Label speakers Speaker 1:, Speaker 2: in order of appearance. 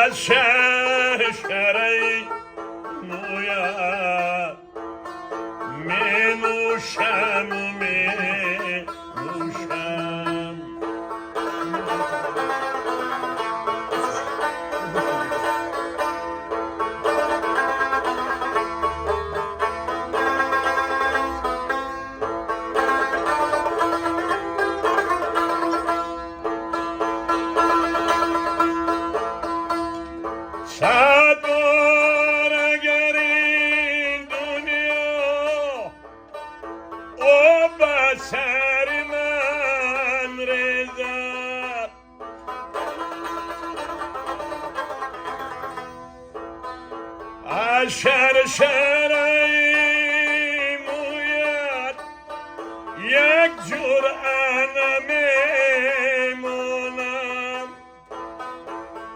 Speaker 1: از شرشره مویا می نوشم و می نوشم صد بار اگر این دنیا او به سر من ریزد از شرشره